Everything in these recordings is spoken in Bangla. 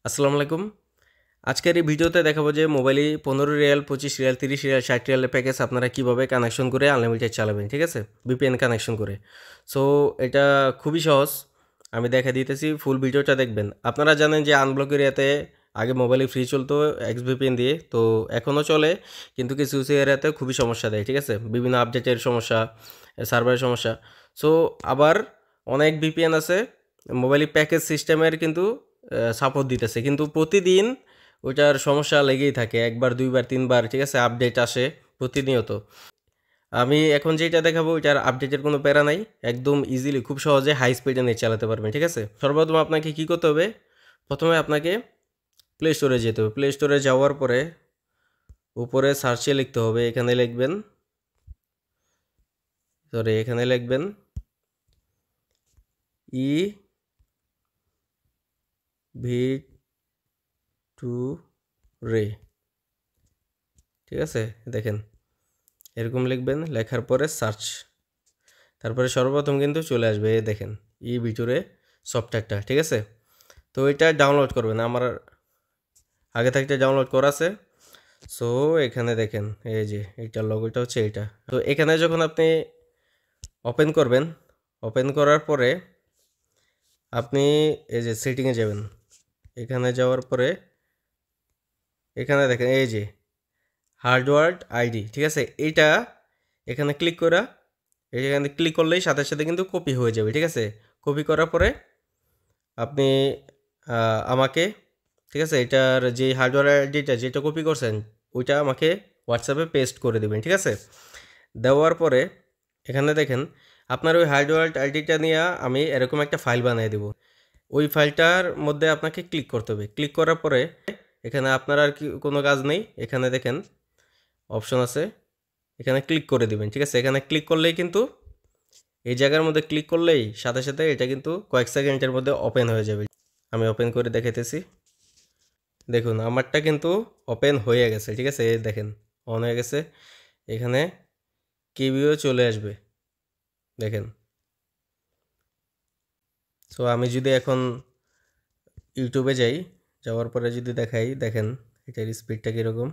আসসালামু আলাইকুম। আজকের এই ভিডিওতে দেখাবো যে মোবাইলে 15 রিয়াল, 25 রিয়াল, 30 রিয়াল, 60 রিয়ালের প্যাকেজ আপনারা কিভাবে কানেকশন করে আনলিমিটেড চালাবেন, ঠিক আছে? VPN কানেকশন করে। সো এটা খুবই সহজ। আমি দেখাই দিতেছি, ফুল ভিডিওটা দেখবেন। আপনারা জানেন যে আনব্লক এরিয়াতে আগে মোবাইলে ফ্রি চলতো XVPN দিয়ে, তো এখনও চলে, কিন্তু কিছু কিছু এরিয়াতে খুবই সমস্যা দেয়, ঠিক আছে? বিভিন্ন আপডেটের সমস্যা, সার্ভারের সমস্যা। সো আবার অনেক VPN আছে মোবাইলে প্যাকেজ সিস্টেমের কিন্তু সাপোর্ট দিতেছে, কিন্তু প্রতিদিন ওইটার সমস্যা লেগেই থাকে, একবার দুইবার তিনবার, ঠিক আছে? আপডেট আসে প্রতিনিয়ত। আমি এখন যেটা দেখাবো ওইটার আপডেটের কোনো প্যারা নাই, একদম ইজিলি খুব সহজে হাই স্পিডে নেট চালাতে পারবেন, ঠিক আছে? সর্বপ্রথম আপনাকে কি করতে হবে, প্রথমে আপনাকে প্লে স্টোরে যেতে হবে। প্লে স্টোরে যাওয়ার পরে উপরে সার্চে লিখতে হবে, এখানে লিখবেন ই ভি টু রে, ঠিক আছে? দেখেন এরকম লিখবেন, লেখার পরে সার্চ, তারপরে সর্বপ্রথম কিন্তু চলে আসবে, দেখেন ভিডিওরে সফটওয়্যারটা, ঠিক আছে? তো এটা ডাউনলোড করবেন, আমার আগে থাকতে ডাউনলোড করা আছে। সো এখানে দেখেন এই যে এইটার লগোটা হচ্ছে এইটা। তো এখানে যখন আপনি ওপেন করবেন, ওপেন করার পরে আপনি এই যে সেটিংয়ে যাবেন, এখানে যাওয়ার পরে এখানে দেখেন এই যে হার্ডওয়্যার আইডি, ঠিক আছে? এইটা এখানে ক্লিক করা, এখানে ক্লিক করলেই সাথে সাথে কিন্তু কপি হয়ে যাবে, ঠিক আছে? কপি করার পরে আপনি আমাকে, ঠিক আছে, এটার যে হার্ডওয়্যার আইডিটা যেটা কপি করছেন ওইটা আমাকে হোয়াটসঅ্যাপে পেস্ট করে দেবেন, ঠিক আছে? দেওয়ার পরে এখানে দেখেন আপনার ওই হার্ডওয়্যার আইডিটা নিয়ে আমি এরকম একটা ফাইল বানিয়ে দেব। ওই ফাইলটার মধ্যে আপনাকে ক্লিক করতে হবে। ক্লিক করার পরে এখানে আপনার আর কি কোনো কাজ নেই, এখানে দেখেন অপশন আছে, এখানে ক্লিক করে দিবেন, ঠিক আছে? এখানে ক্লিক করলেই কিন্তু এই জায়গার মধ্যে ক্লিক করলেই সাথে সাথে এটা কিন্তু কয়েক সেকেন্ডের মধ্যে ওপেন হয়ে যাবে। আমি ওপেন করে দেখাইতেছি, দেখুন আমারটা কিন্তু ওপেন হয়ে গেছে, ঠিক আছে? এই দেখেন অন হয়ে গেছে, এখানে কিভিও চলে আসবে, দেখেন। সো আমি যদি এখন ইউটিউবে যাই, যাওয়ার পরে যদি দেখাই, দেখেন এটার স্পিডটা কীরকম।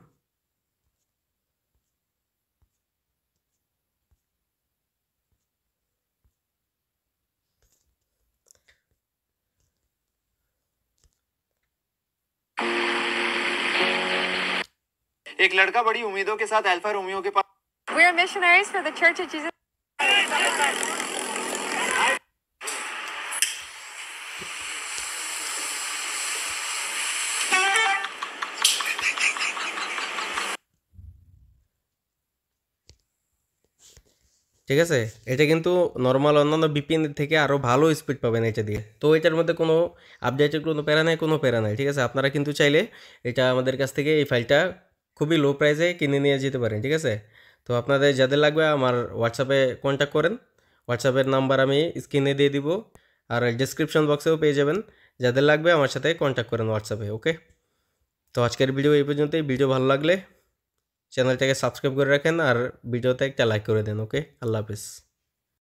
एक लड़का बड़ी उम्मीदों के साथ अल्फा रोमियो के पास We are missionaries for the Church of Jesus. ঠিক আছে, এটা কিন্তু নর্মাল অন্যান্য VPN থেকে আরও ভালো স্পিড পাবেন এটা দিয়ে। তো এটার মধ্যে কোনো আপডেটের কোনো প্যারা নাই, কোনো প্যারা নাই, ঠিক আছে? আপনারা কিন্তু চাইলে এটা আমাদের কাছ থেকে এই ফাইলটা খুবই লো প্রাইসে কিনে নিয়ে যেতে পারেন, ঠিক আছে? তো আপনাদের যাদের লাগবে আমার হোয়াটসঅ্যাপে কন্ট্যাক্ট করেন, হোয়াটসঅ্যাপের নাম্বার আমি স্ক্রিনে দিয়ে দিব, আর ডিসক্রিপশন বক্সেও পেয়ে যাবেন। যাদের লাগবে আমার সাথে কন্ট্যাক্ট করেন হোয়াটসঅ্যাপে, ওকে? তো আজকের ভিডিও এই পর্যন্তই। ভিডিও ভালো লাগলে চ্যানেলটাকে সাবস্ক্রাইব করে রাখেন আর ভিডিওতে একটা লাইক করে দেন, ওকে? আল্লাহ হাফিজ।